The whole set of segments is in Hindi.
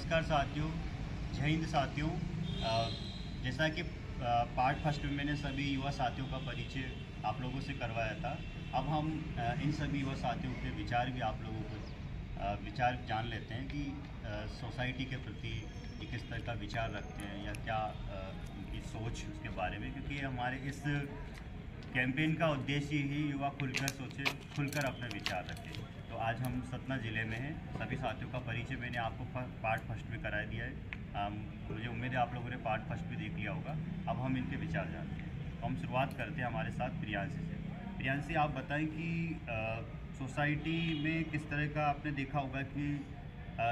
नमस्कार साथियों, जय हिंद साथियों। जैसा कि पार्ट फर्स्ट में मैंने सभी युवा साथियों का परिचय आप लोगों से करवाया था, अब हम इन सभी युवा साथियों के विचार भी आप लोगों को विचार जान लेते हैं कि सोसाइटी के प्रति ये किस तरह का विचार रखते हैं या क्या उनकी सोच उसके बारे में, क्योंकि हमारे इस कैंपेन का उद्देश्य ही युवा खुलकर सोचे, खुलकर अपने विचार रखें। तो आज हम सतना ज़िले में हैं। सभी साथियों का परिचय मैंने आपको पार्ट फर्स्ट में करा दिया है। मुझे उम्मीद है आप लोगों ने पार्ट फर्स्ट भी देख लिया होगा। अब हम इनके विचार जानते हैं। तो हम शुरुआत करते हैं हमारे साथ प्रियांशी से। प्रियांशी, आप बताएं कि सोसाइटी में किस तरह का आपने देखा होगा कि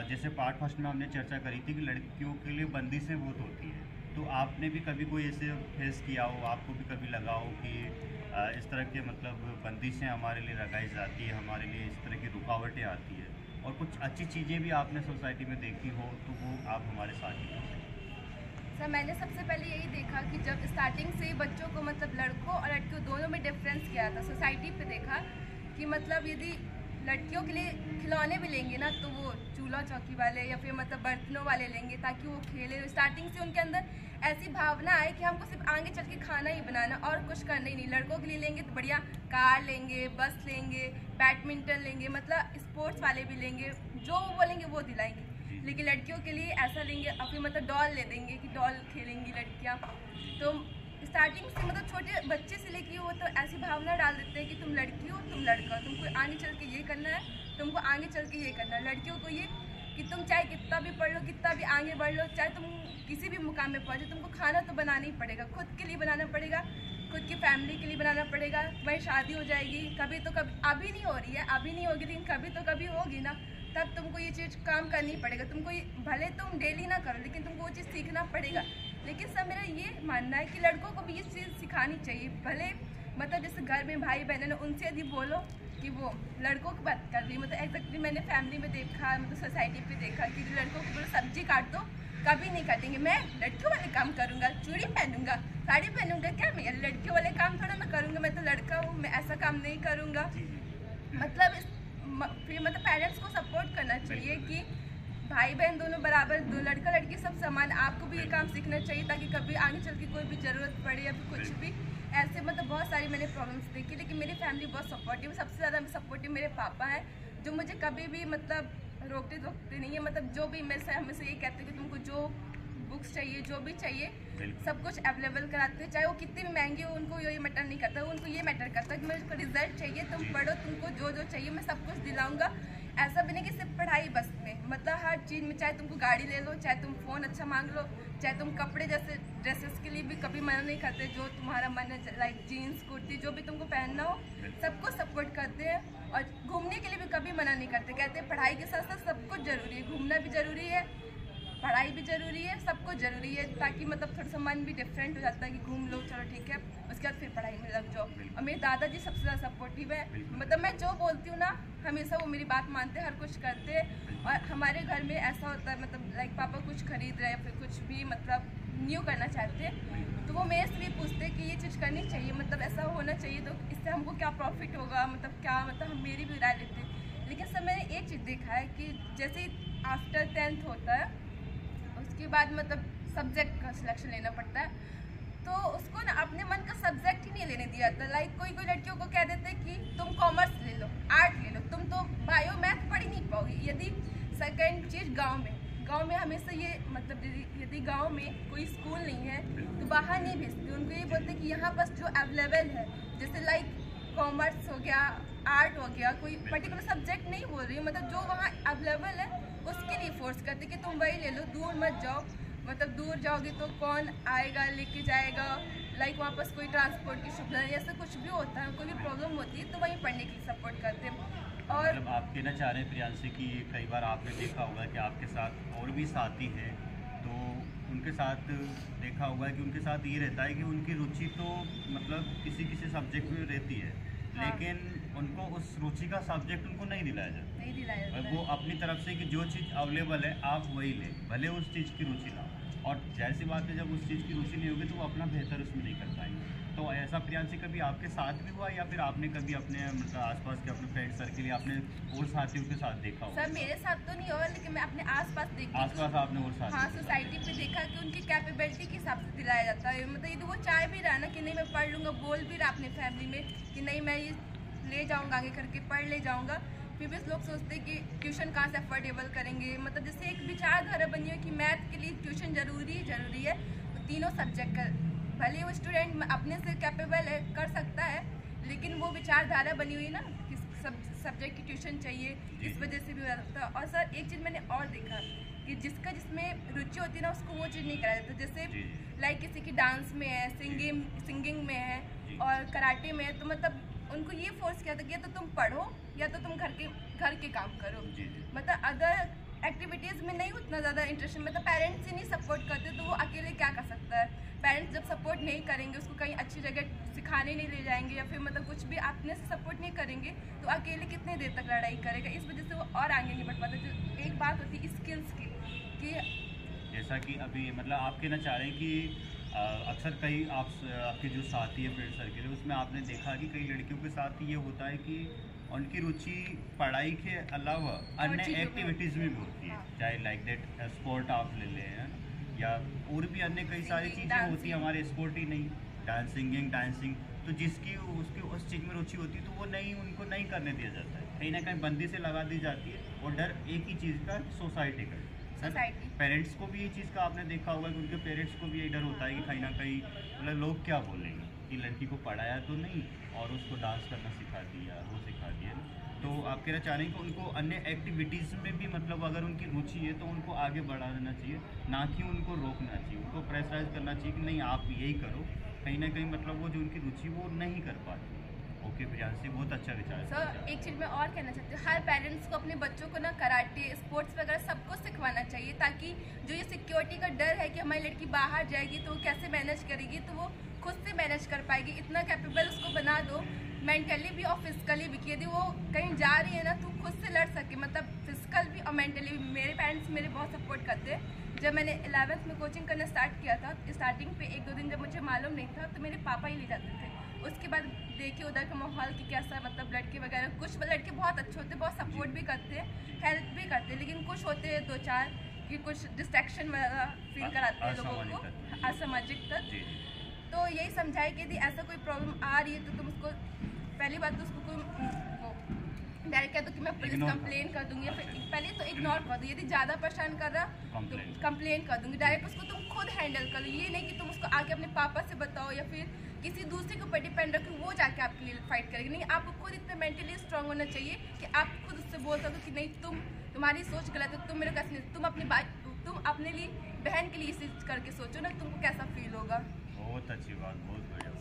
जैसे पार्ट फर्स्ट में हमने चर्चा करी थी कि लड़कियों के लिए बंदिशें बहुत होती हैं, तो आपने भी कभी कोई ऐसे फेस किया हो, आपको भी कभी लगा हो कि इस तरह के मतलब बंदिशें हमारे लिए लगाई जाती है, हमारे लिए इस तरह की रुकावटें आती है, और कुछ अच्छी चीज़ें भी आपने सोसाइटी में देखी हो तो वो आप हमारे साथ ही बताएं। सर, मैंने सबसे पहले यही देखा कि जब स्टार्टिंग से ही बच्चों को मतलब लड़कों और लड़कियों दोनों में डिफरेंस किया था। सोसाइटी पे देखा कि मतलब यदि लड़कियों के लिए खिलौने भी लेंगे ना तो वो चूल्हा चौकी वाले या फिर मतलब बर्तनों वाले लेंगे ताकि वो खेले। स्टार्टिंग से उनके अंदर ऐसी भावना आए कि हमको सिर्फ आगे चल के खाना ही बनाना और कुछ करना ही नहीं। लड़कों के लिए लेंगे तो बढ़िया कार लेंगे, बस लेंगे, बैडमिंटन लेंगे, मतलब स्पोर्ट्स वाले भी लेंगे, जो वो बोलेंगे वो दिलाएंगे। लेकिन लड़कियों के लिए ऐसा लेंगे और फिर मतलब डॉल ले देंगे कि डॉल खेलेंगी लड़कियाँ। तो स्टार्टिंग से मतलब छोटे बच्चे से लेके वो तो ऐसी भावना डाल देते हैं कि तुम लड़की हो, तुम लड़का हो, तुमको आगे चल के ये करना है, तुमको आगे चल के ये करना है। लड़कियों को ये कि तुम चाहे कितना भी पढ़ लो, कितना भी आगे बढ़ लो, चाहे तुम किसी भी मुकाम में पहुँचो, तुमको खाना तो बनाना ही पड़ेगा, खुद के लिए बनाना पड़ेगा, खुद की फैमिली के लिए बनाना पड़ेगा। वही शादी हो जाएगी, कभी तो कभी, अभी नहीं हो रही है, अभी नहीं होगी, लेकिन कभी तो कभी होगी ना, तब तुमको ये चीज़ काम करनी पड़ेगा। तुमको ये भले तुम डेली ना करो, लेकिन तुमको वो चीज़ सीखना पड़ेगा। लेकिन सब मेरा ये मानना है कि लड़कों को भी ये चीज़ सिखानी चाहिए। भले मतलब जैसे घर में भाई बहन है, उनसे यदि बोलो कि वो लड़कों की बात कर रही, मतलब एग्जैक्टली मैंने फैमिली में देखा, मतलब सोसाइटी पे देखा कि लड़कों को बोलो सब्जी काट दो, कभी नहीं काटेंगे। मैं लड़कियों वाले काम करूँगा, चूड़ी पहनूंगा, साड़ी पहनूंगा, क्या मैं लड़कियों वाले काम थोड़ा मैं करूँगा, मैं तो लड़का हूँ, मैं ऐसा काम नहीं करूँगा। मतलब फिर मतलब पेरेंट्स को सपोर्ट करना चाहिए कि भाई बहन दोनों बराबर, दो लड़का लड़की सब समान। आपको भी ये काम सीखना चाहिए ताकि कभी आगे चल के कोई भी ज़रूरत पड़े या फिर कुछ भी ऐसे मतलब बहुत सारी मैंने प्रॉब्लम्स देखी, लेकिन मेरी फैमिली बहुत सपोर्टिव। सबसे ज़्यादा सपोर्टिव मेरे पापा हैं, जो मुझे कभी भी मतलब रोकते नहीं है। मतलब जो भी मैं हमेशा ये कहते हैं कि तुमको जो बुक्स चाहिए, जो भी चाहिए, सब कुछ अवेलेबल कराते हैं, चाहे वो कितनी भी महंगी हो, उनको ये मैटर नहीं करता। उनको ये मैटर करता है कि मेरे को रिजल्ट चाहिए, तुम पढ़ो, तुमको जो जो चाहिए मैं सब कुछ दिलाऊंगा। ऐसा भी नहीं कि सिर्फ पढ़ाई बस में, मतलब हर चीज़ में, चाहे तुमको गाड़ी ले लो, चाहे तुम फ़ोन अच्छा मांग लो, चाहे तुम कपड़े जैसे ड्रेसेस के लिए भी कभी मना नहीं करते, जो तुम्हारा मन है, लाइक जीन्स कुर्ती जो भी तुमको पहनना हो सबको सपोर्ट करते हैं। और घूमने के लिए भी कभी मना नहीं करते, कहते हैं पढ़ाई के साथ साथ सब कुछ ज़रूरी है, घूमना भी ज़रूरी है, पढ़ाई भी ज़रूरी है, सब कुछ ज़रूरी है, ताकि मतलब थोड़ा सा मन भी डिफरेंट हो जाता है कि घूम लो, चलो ठीक है, उसके बाद फिर पढ़ाई में लग जाओ। और मेरे दादाजी सबसे ज़्यादा सपोर्टिव है, मतलब मैं जो बोलती हूँ ना हमेशा वो मेरी बात मानते हैं, हर कुछ करते हैं। और हमारे घर में ऐसा होता है, मतलब लाइक पापा कुछ खरीद रहे हैं या फिर कुछ भी मतलब न्यू करना चाहते हैं, तो वो मेरे से भी पूछते हैं कि ये चीज़ करनी चाहिए, मतलब ऐसा होना चाहिए, तो इससे हमको क्या प्रॉफिट होगा, मतलब क्या, मतलब हम मेरी भी राय लेते हैं। लेकिन सर मैंने एक चीज़ देखा है कि जैसे आफ्टर 10th होता है, उसके बाद मतलब सब्जेक्ट का सिलेक्शन लेना पड़ता है, तो उसको ना अपने मन का सब्जेक्ट ही नहीं लेने दिया जाता। लाइक कोई कोई लड़कियों को कह देते हैं कि तुम कॉमर्स ले लो, आर्ट ले लो, तुम तो बायो मैथ पढ़ ही नहीं पाओगी। यदि सेकंड चीज़ गांव में हमेशा ये मतलब यदि गांव में कोई स्कूल नहीं है तो बाहर नहीं भेजते, उनको ये बोलते कि यहाँ बस जो अवेलेबल है, जैसे लाइक कॉमर्स हो गया, आर्ट हो गया, कोई पर्टिकुलर सब्जेक्ट नहीं बोल रही, मतलब जो वहाँ अवेलेबल है उसके लिए फोर्स करते कि तुम वही ले लो, दूर मत जाओ, मतलब दूर जाओगे तो कौन आएगा लेके जाएगा, लाइक वापस कोई ट्रांसपोर्ट की सुविधा नहीं, ऐसा कुछ भी होता है, कोई भी प्रॉब्लम होती है तो वहीं पढ़ने के लिए सपोर्ट करते हैं। और मतलब आप कहना चाह रहे हैं प्रियांशी कि कई बार आपने देखा होगा कि आपके साथ और भी साथी हैं, तो उनके साथ देखा होगा कि उनके साथ ये रहता है कि उनकी रुचि तो मतलब किसी किसी सब्जेक्ट में रहती है, हाँ, लेकिन उनको उस रुचि का सब्जेक्ट उनको नहीं दिलाया जाता, नहीं दिलाया जाता वो अपनी तरफ से कि जो चीज़ अवेलेबल है आप वही लें, भले उस चीज़ की रुचि ना हो। और जाहिर सी बात है, जब उस चीज़ की रुचि नहीं होगी तो वो अपना बेहतर उसमें नहीं कर पाएंगे। तो ऐसा प्रियांशी कभी आपके साथ भी हुआ या फिर आपने कभी अपने मतलब आसपास के अपने फ्रेंड सर्कल या अपने और साथियों के साथ देखा हो? सर मेरे साथ तो नहीं हुआ, लेकिन मैं अपने आसपास देखती हूँ। आसपास आपने और साथ? हाँ, सोसाइटी पे देखा कि उनकी कैपेबिलिटी के हिसाब से दिलाया जाता है। मतलब यदि वो चाह भी रहा ना कि नहीं मैं पढ़ लूँगा, बोल भी रहा अपने फैमिली में कि नहीं मैं ये ले जाऊँगा आगे करके पढ़ ले जाऊँगा, फिर भी लोग सोचते हैं कि ट्यूशन कहाँ से अफोर्डेबल करेंगे। मतलब जैसे एक विचारधारा बनी है कि मैथ के लिए ट्यूशन जरूरी है, तो तीनों सब्जेक्ट का भले वो स्टूडेंट अपने से कैपेबल है, कर सकता है, लेकिन वो विचारधारा बनी हुई ना कि सब सब्जेक्ट की ट्यूशन चाहिए, इस वजह से भी हो सकता है। और सर एक चीज़ मैंने और देखा कि जिसका जिसमें रुचि होती है ना उसको वो चीज़ नहीं कराया जाता। जैसे लाइक किसी की डांस में है, सिंगिंग में है और कराटे में है, तो मतलब उनको ये फोर्स किया था कि या तो तुम पढ़ो या तो तुम घर के काम करो। मतलब अगर एक्टिविटीज़ में नहीं उतना ज़्यादा इंटरेस्ट, मतलब पेरेंट्स ही नहीं सपोर्ट करते तो वो अकेले क्या कर सकता है। पेरेंट्स जब सपोर्ट नहीं करेंगे, उसको कहीं अच्छी जगह सिखाने नहीं ले जाएंगे या फिर मतलब कुछ भी अपने से सपोर्ट नहीं करेंगे, तो अकेले कितने देर तक लड़ाई करेगा। इस वजह से वो और आगे नहीं बढ़ पाता। जो एक बात होती है स्किल्स की कि जैसा कि अभी मतलब आप कहना चाह रहे हैं कि अक्सर कई आपके जो साथी है फ्रेंड सर्किल है उसमें आपने देखा कि कई लड़कियों के साथ ये होता है कि उनकी रुचि पढ़ाई के अलावा अन्य एक्टिविटीज़ में भी होती है, चाहे लाइक दैट स्पोर्ट आप ले लें या और भी अन्य कई सारी चीज़ें होती हैं। हमारे स्पोर्ट ही नहीं, डांसिंग, तो जिसकी उसकी उस चीज़ में रुचि होती है तो वो उनको नहीं करने दिया जाता है, कहीं ना कहीं बंदी से लगा दी जाती है। और डर एक ही चीज़ का, सोसाइटी का। पेरेंट्स को भी ये चीज़ का आपने देखा होगा कि उनके पेरेंट्स को भी ये डर होता है कि कहीं ना कहीं मतलब लोग क्या बोलेंगे कि लड़की को पढ़ाया तो नहीं और उसको डांस करना सिखा दिया, वो सिखा दिया। तो आप कहना चाह रहे हैं कि उनको अन्य एक्टिविटीज़ में भी मतलब अगर उनकी रुचि है तो उनको आगे बढ़ा देना चाहिए, ना कि उनको रोकना चाहिए, उनको प्रेशराइज करना चाहिए कि नहीं आप यही करो। कहीं ना कहीं मतलब वो जो उनकी रुचि वो नहीं कर पाती। ओके प्रियांशी, बहुत अच्छा विचार है। सर एक चीज़ मैं और कहना चाहती हूँ, हर पेरेंट्स को अपने बच्चों को ना कराटे, स्पोर्ट्स वगैरह सब कुछ सिखवाना चाहिए, ताकि जो ये सिक्योरिटी का डर है कि हमारी लड़की बाहर जाएगी तो वो कैसे मैनेज करेगी, तो वो खुद से मैनेज कर पाएगी। इतना कैपेबल उसको बना दो मेंटली भी और फिजिकली भी, कि यदि वो कहीं जा रही है ना तो खुद से लड़ सके, मतलब फिजिकल भी और मेंटली भी। मेरे पेरेंट्स मेरे बहुत सपोर्ट करते हैं। जब मैंने 11th में कोचिंग करना स्टार्ट किया था, स्टार्टिंग पे 1-2 दिन जब मुझे मालूम नहीं था तो मेरे पापा ही ले जाते थे। उसके बाद देखिए उधर का माहौल कि कैसा, मतलब लड़के वगैरह, कुछ लड़के बहुत अच्छे होते हैं, बहुत सपोर्ट भी करते हैं, हेल्प भी करते हैं, लेकिन कुछ होते हैं 2-4 कि कुछ डिस्ट्रैक्शन वगैरह फील कराते हैं लोगों को, असामाजिक तत्व। तो यही समझाए कि यदि ऐसा कोई प्रॉब्लम आ रही है तो तुम उसको पहली बात तो उसको डायरेक्ट कह दो कि मैं पुलिस कंप्लेन कर दूंगी, या फिर पहले तो इग्नोर कर दो। यदि ज़्यादा परेशान कर रहा तो कंप्लेन कर दूंगी। डायरेक्ट उसको तुम खुद हैंडल कर लो, ये नहीं कि तुम उसको आके अपने पापा से बताओ या फिर किसी दूसरे के ऊपर डिपेंड रखो वो जाके आपके लिए फाइट करेगी। नहीं, आपको खुद इतना मेंटली स्ट्रांग होना चाहिए कि आप खुद उससे बोल सको कि नहीं तुम्हारी सोच गलत है, तुम मेरे कैसे नहीं, तुम अपने लिए बहन के लिए इस चीज़ करके सोचो ना, तुमको कैसा फील होगा। बहुत अच्छी बात, बहुत बढ़िया,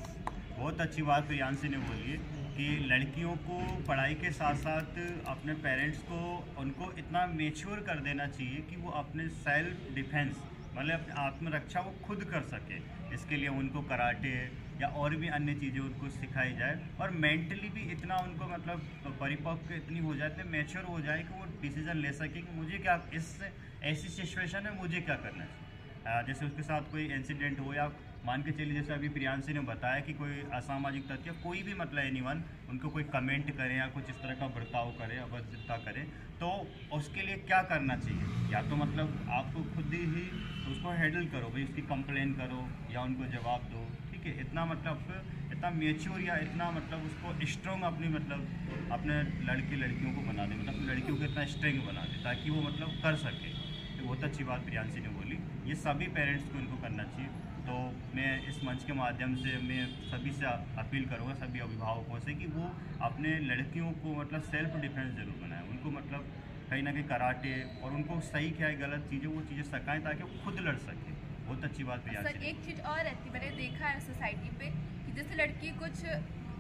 बहुत अच्छी बात प्रियांशी ने बोली है कि लड़कियों को पढ़ाई के साथ साथ अपने पेरेंट्स को उनको इतना मेच्योर कर देना चाहिए कि वो अपने सेल्फ डिफेंस मतलब अपनी आत्मरक्षा वो खुद कर सके। इसके लिए उनको कराटे या और भी अन्य चीज़ें उनको सिखाई जाए और मेंटली भी इतना उनको मतलब परिपक्व इतनी हो जाए, मैच्योर हो जाए कि वो डिसीजन ले सके कि मुझे क्या इस ऐसी सिचुएशन में मुझे क्या करना चाहिए। जैसे उसके साथ कोई इंसिडेंट हो या मान के चलिए जैसे अभी प्रियांशी ने बताया कि कोई असामाजिक तत्व या कोई भी मतलब एनीवन उनको कोई कमेंट करे या कुछ इस तरह का बर्ताव करे, अभद्रता करे, तो उसके लिए क्या करना चाहिए। या तो मतलब आपको खुद ही उसको हैंडल करो, भाई उसकी कंप्लेन करो या उनको जवाब दो, ठीक है। इतना मतलब इतना मेच्योर या इतना मतलब उसको स्ट्रॉन्ग अपनी मतलब अपने लड़कियों को बना दे, मतलब लड़कियों को इतना स्ट्रॉन्ग बना दे ताकि वो मतलब कर सके। तो बहुत अच्छी बात प्रियांशी ने बोली, ये सभी पेरेंट्स को इनको करना चाहिए। तो मैं इस मंच के माध्यम से मैं सभी से अपील करूँगा, सभी अभिभावकों से, कि वो अपने लड़कियों को मतलब सेल्फ डिफेंस ज़रूर बनाएं, उनको मतलब कहीं ना कहीं कराटे और उनको सही क्या है गलत चीज़ें वो चीज़ें सिखाएं ताकि वो खुद लड़ सके। बहुत अच्छी बात प्रियांशी। सर एक चीज़ और रहती, मैंने देखा है सोसाइटी पे कि जैसे लड़की कुछ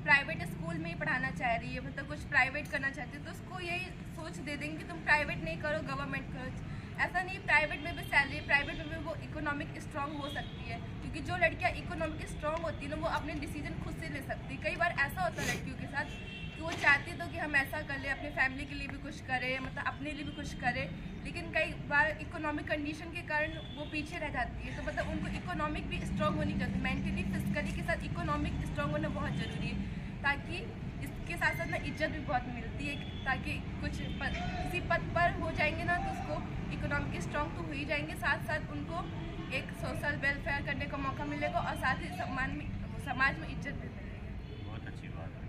प्राइवेट स्कूल में ही पढ़ाना चाह रही है, मतलब कुछ प्राइवेट करना चाहती है, तो उसको यही सोच दे देंगे कि तुम प्राइवेट नहीं करो, गवर्नमेंट करो। ऐसा नहीं, प्राइवेट में भी सैलरी, प्राइवेट में भी वो इकोनॉमिक स्ट्रांग हो सकती है, क्योंकि जो लड़कियां इकोनॉमिक स्ट्रांग होती है ना वो अपने डिसीजन खुद से ले सकती है। कई बार ऐसा होता है लड़कियों के साथ कि वो चाहती तो कि हम ऐसा कर ले, अपने फैमिली के लिए भी कुछ करें, मतलब अपने लिए भी कुछ करें, लेकिन कई बार इकोनॉमिक कंडीशन के कारण वो पीछे रह जाती है। तो मतलब उनको इकोनॉमिक भी स्ट्रॉन्ग होनी चाहिए, मेंटली फिजिकली के साथ इकोनॉमिक स्ट्रॉन्ग होना बहुत ज़रूरी है, ताकि इसके साथ साथ ना इज्जत भी बहुत मिलती है, ताकि किसी पद पर हो जाएंगे ना तो उसको इकोनॉमिक स्ट्रॉन्ग तो हो ही जाएंगे, साथ साथ उनको एक सोशल वेलफेयर करने का मौका मिलेगा और साथ ही समाज में इज्जत भी मिलेगी। बहुत अच्छी बात है।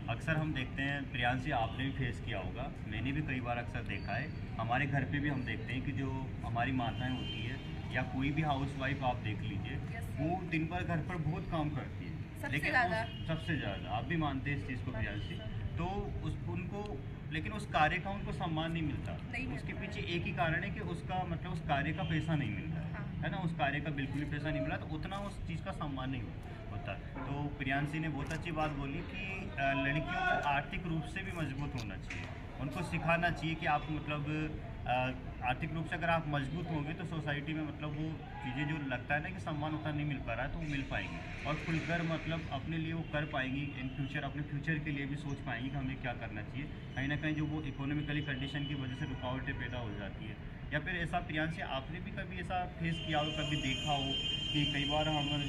अक्सर हम देखते हैं, प्रियांशी आपने भी फेस किया होगा, मैंने भी कई बार अक्सर देखा है, हमारे घर पे भी हम देखते हैं कि जो हमारी माताएं होती है या कोई भी हाउस वाइफ आप देख लीजिए, वो दिन भर घर पर बहुत काम करती है, सबसे ज़्यादा सबसे ज़्यादा आप भी मानते हैं इस चीज़ को प्रियांशी, तो उनको लेकिन उस कार्य का उनको सम्मान नहीं मिलता। उसके पीछे एक ही कारण है कि उसका मतलब उस कार्य का पैसा नहीं मिल रहा है ना, उस कार्य का बिल्कुल भी पैसा नहीं मिला, तो उतना उस चीज़ का सम्मान नहीं होता। तो प्रियांशी ने बहुत अच्छी बात बोली कि लड़कियों को आर्थिक रूप से भी मजबूत होना चाहिए, उनको सिखाना चाहिए कि आप मतलब आर्थिक रूप से अगर आप मजबूत होंगे तो सोसाइटी में मतलब वो चीज़ें जो लगता है ना कि सम्मान उतना नहीं मिल पा रहा है तो वो मिल पाएंगी और खुलकर मतलब अपने लिए वो कर पाएंगी, इन फ्यूचर अपने फ्यूचर के लिए भी सोच पाएंगी कि हमें क्या करना चाहिए। कहीं ना कहीं जो वो इकोनॉमिकली कंडीशन की वजह से रुकावटें पैदा हो जाती है। या फिर ऐसा प्रियांशी आपने भी कभी ऐसा फेस किया हो, कभी देखा हो कि कई बार हम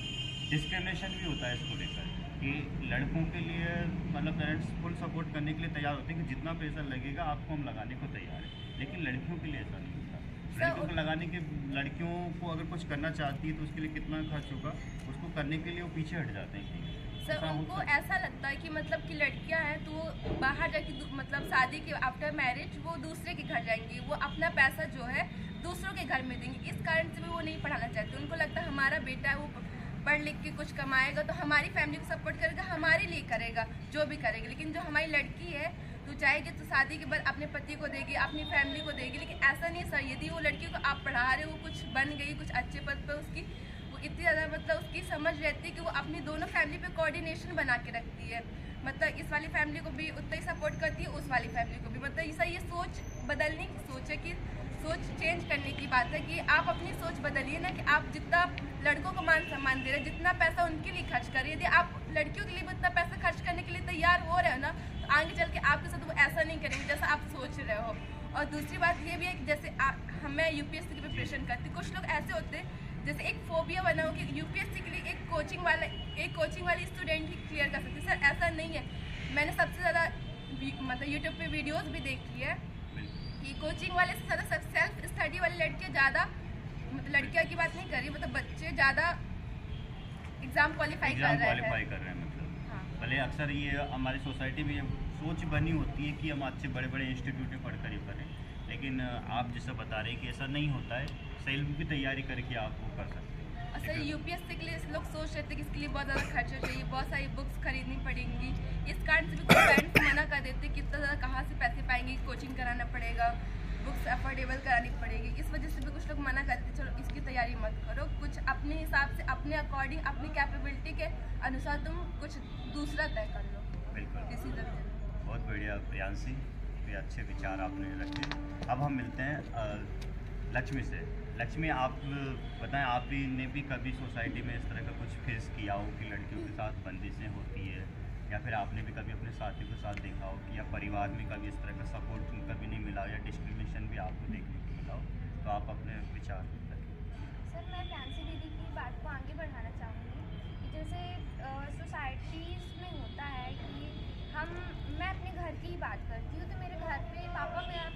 डिस्क्रिमिनेशन भी होता है इसको लेकर कि लड़कों के लिए मतलब पेरेंट्स फुल सपोर्ट करने के लिए तैयार होते हैं कि जितना पैसा लगेगा आपको हम लगाने को तैयार है, लेकिन लड़कियों के लिए ऐसा नहीं होता। लड़कियों को लगाने के, लड़कियों को अगर कुछ करना चाहती है तो उसके लिए कितना खर्च होगा, उसको करने के लिए वो पीछे हट जाते हैं। सर उनको ऐसा लगता है कि मतलब कि लड़कियां हैं तो वो बाहर जाके मतलब शादी के आफ्टर मैरिज वो दूसरे के घर जाएंगी, वो अपना पैसा जो है दूसरों के घर में देंगी, इस कारण से भी वो नहीं पढ़ाना चाहते। उनको लगता है हमारा बेटा है वो पढ़ लिख के कुछ कमाएगा तो हमारी फैमिली को सपोर्ट करेगा, हमारे लिए करेगा जो भी करेगा। लेकिन जो हमारी लड़की है तो चाहेगी तो शादी के बाद अपने पति को देगी, अपनी फैमिली को देगी, लेकिन ऐसा नहीं सर। यदि वो लड़की को आप पढ़ा रहे हो, वो कुछ बन गई, कुछ अच्छे पद पर उसकी वो इतनी ज़्यादा मतलब उसकी समझ रहती है कि वो अपनी दोनों फैमिली पे कोऑर्डिनेशन बना के रखती है, मतलब इस वाली फैमिली को भी उतना ही सपोर्ट करती है, उस वाली फैमिली को भी। मतलब ये सोच बदलने की सोच है कि सोच चेंज करने की बात है कि आप अपनी सोच बदलिए ना, कि आप जितना लड़कों को मान सम्मान दे रहे हैं, जितना पैसा उनके लिए खर्च कर रहे हैं, यदि आप लड़कियों के लिए भी उतना पैसा खर्च करने के लिए तैयार हो रहे हो ना तो आगे चल के आपके साथ वो ऐसा नहीं करेंगे जैसा आप सोच रहे हो। और दूसरी बात ये भी है कि जैसे मैं यूपीएससी की प्रिपरेशन करती, कुछ लोग ऐसे होते हैं जैसे एक फोबिया बना हो कि यूपीएससी के लिए एक कोचिंग वाली स्टूडेंट ही क्लियर कर सकती है। सर ऐसा नहीं है। मैंने सबसे ज़्यादा मतलब यूट्यूब पे वीडियोस भी देखी है कि कोचिंग वाले से ज़्यादा सेल्फ स्टडी वाली लड़कियाँ ज़्यादा, मतलब लड़कियाँ की बात नहीं कर रही, मतलब बच्चे ज़्यादा एग्ज़ाम क्वालिफाई कर रहे हैं मतलब हाँ। भले अक्सर ये हमारी सोसाइटी में सोच बनी होती है कि हम अच्छे बड़े बड़े इंस्टीट्यूट में पढ़कर ही करें, लेकिन आप जैसा बता रहे हैं कि ऐसा नहीं होता है, सेल्फ की तैयारी करके आप वो कर सकते हैं। सर यूपीएससी के लिए लोग सोच रहे थे कि इसके लिए बहुत ज़्यादा खर्चा चाहिए, बहुत सारी बुक्स खरीदनी पड़ेंगी, इस कारण से भी कुछ पेरेंट्स मना कर देते कि इतना ज़्यादा कहाँ से पैसे पाएंगे, कोचिंग कराना पड़ेगा, बुक्स अफोर्डेबल करानी पड़ेगी, इस वजह से भी कुछ लोग मना कर देते चलो इसकी तैयारी मत करो, कुछ अपने हिसाब से अपने अकॉर्डिंग अपनी कैपेबिलिटी के अनुसार तुम कुछ दूसरा तय कर लो। बिल्कुल, डिसीजन बहुत बढ़िया प्रियांशी, ये अच्छे विचार आपने रखे। अब हम मिलते हैं लक्ष्मी से। लक्ष्मी, आप बताएं, आपने भी कभी सोसाइटी में इस तरह का कुछ फेस किया हो कि लड़कियों के साथ बंदिशें होती है, या फिर आपने भी कभी अपने साथियों के साथ देखा हो कि या परिवार में कभी इस तरह का सपोर्ट कभी नहीं मिला या डिस्क्रिमिनेशन भी आपको देखने को मिला हो, तो आप अपने विचार रखें। सर मैं प्रियांशी दीदी की बात को आगे बढ़ाना चाहूँगी कि जैसे सोसाइटीज़ में होता है कि मैं अपने घर की ही बात करती हूँ तो मेरे घर पे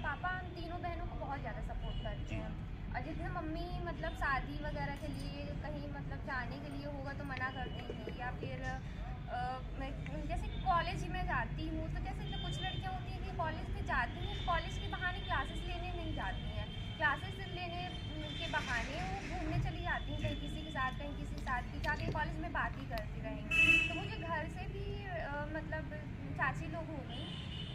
पापा हम तीनों बहनों को बहुत ज़्यादा सपोर्ट करते हैं, और जितने मम्मी मतलब शादी वगैरह के लिए कहीं मतलब जाने के लिए होगा तो मना कर देंगी, या फिर मैं जैसे कॉलेज में जाती हूँ तो जैसे कुछ लड़कियाँ होती हैं कि कॉलेज में जाती हैं, कॉलेज के बहाने क्लासेस लेने नहीं जाती हैं, क्लासेस लेने के बहाने वो घूमने चली जाती हैं कहीं किसी के साथ कहीं किसी के साथ, की जाके कॉलेज में बात ही करती रहेंगी। तो मुझे घर से भी मतलब चाची लोग हो गई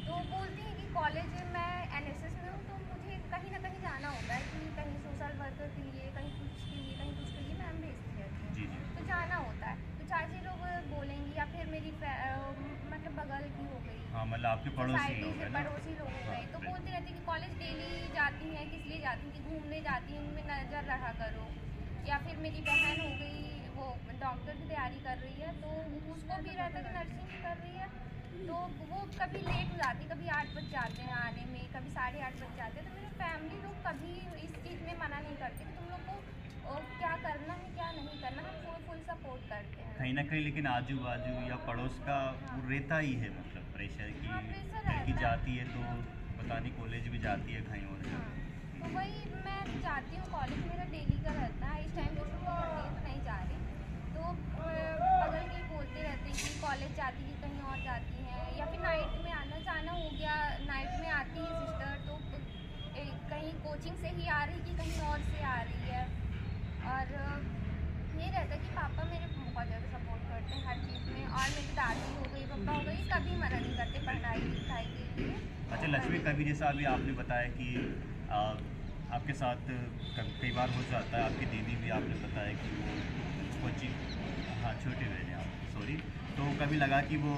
तो बोलती हैं कि कॉलेज मैं NSS में हूँ तो मुझे कहीं ना कहीं जाना होता है कि कहीं सोशल वर्कर के लिए कहीं कुछ के लिए कहीं कुछ के लिए मैम भेजती रहती है तो जाना होता है। तो चाची लोग बोलेंगी, या फिर मेरी मतलब बगल की हो गई, हाँ, मतलब आपके पड़ोसी लोग हो गए तो बोलती रहती है कि कॉलेज डेली जाती हैं, किस लिए जाती हैं कि घूमने जाती हैं, उनमें नज़र रखा करो। या फिर मेरी बहन हो गई, वो डॉक्टर की तैयारी कर रही है तो उसको भी रहता है कि नर्सिंग कर रही है तो वो कभी लेट हो जाती है, कभी 8 बज जाते हैं आने में, कभी 8:30 बज जाते हैं, तो मेरे फैमिली लोग कभी इस चीज़ में मना नहीं करते कि तुम लोग को क्या करना है क्या नहीं करना, हम फुल सपोर्ट करते हैं। कहीं ना कहीं लेकिन आजू बाजू या पड़ोस का वो रहता ही है, मतलब प्रेशर की हाँ, प्रेशर लड़की रहता है। जाती है तो पता नहीं कॉलेज भी जाती है कहीं और। हाँ, तो वही मैं जाती हूँ कॉलेज, मेरा डेली का रहता है। इस टाइम पे छुट्टी होती है तो नहीं जा रही, तो बगल के बोलते रहते हैं कि कॉलेज जाती है कहीं और जाती हैं, या फिर नाइट में आना जाना हो गया, नाइट में आती है सिस्टर तो कहीं कोचिंग से ही आ रही कि कहीं और से आ रही है। और ये रहता है कि पापा मेरे बहुत ज़्यादा सपोर्ट करते हैं हर चीज़ में, और मेरी दादी हो गई पापा हो गई कभी मना नहीं करते पढ़ाई लिखाई के लिए। अच्छा लक्ष्मी, कभी जैसा अभी आपने बताया कि आ, आपके साथ कई बार हो जाता है, आपकी दीदी भी आपने बताया कि वो कोचिंग, हाँ छोटे बहन हैं आप, सॉरी, तो कभी लगा कि वो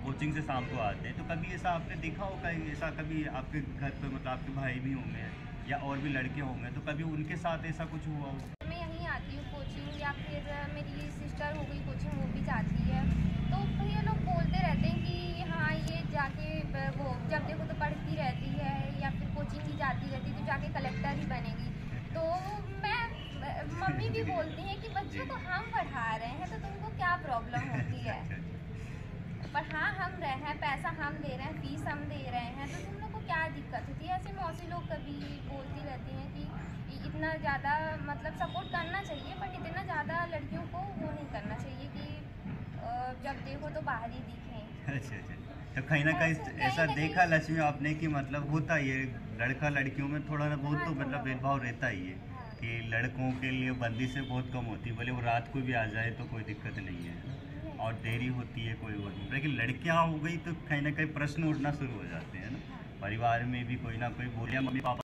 कोचिंग से शाम को आते हैं, तो कभी ऐसा आपने देखा होगा, ऐसा कभी आपके घर पे मतलब आपके भाई भी होंगे या और भी लड़के होंगे, तो कभी उनके साथ ऐसा कुछ हुआ हो? मैं यहीं आती हूँ कोचिंग, या फिर मेरी सिस्टर हो गई कोचिंग वो भी जाती है, तो भैया लोग बोलते रहते हैं कि हाँ ये जाके वो जब देखो तो पढ़ती रहती है, या फिर कोचिंग ही जाती रहती है तो जाके कलेक्टर ही बनेगी। तो मैं मम्मी भी बोलती हैं कि बच्चों को हम पढ़ा रहे हैं तो तुमको क्या प्रॉब्लम होती है, पर हाँ हम रहे हैं, पैसा हम दे रहे हैं, फीस हम दे रहे हैं, तो तुम लोग को क्या दिक्कत होती है। ऐसे मौसी लोग कभी बोलती रहती हैं कि इतना ज़्यादा मतलब सपोर्ट करना चाहिए, बट इतना ज़्यादा लड़कियों को वो नहीं करना चाहिए कि जब देखो तो बाहर ही दिखें। अच्छा अच्छा, तो कहीं ना कहीं ऐसा देखा लक्ष्मी आपने कि मतलब होता ही है, लड़का लड़कियों में थोड़ा ना बहुत तो मतलब भेदभाव रहता ही है, कि लड़कों के लिए बंदिश से बहुत कम होती है, भले वो रात को भी आ जाए तो कोई दिक्कत नहीं है और देरी होती है कोई वो नहीं, लेकिन लड़कियां हो गई तो कहीं ना कहीं प्रश्न उठना शुरू हो जाते हैं ना, परिवार में भी कोई ना कोई बोलिया मम्मी पापा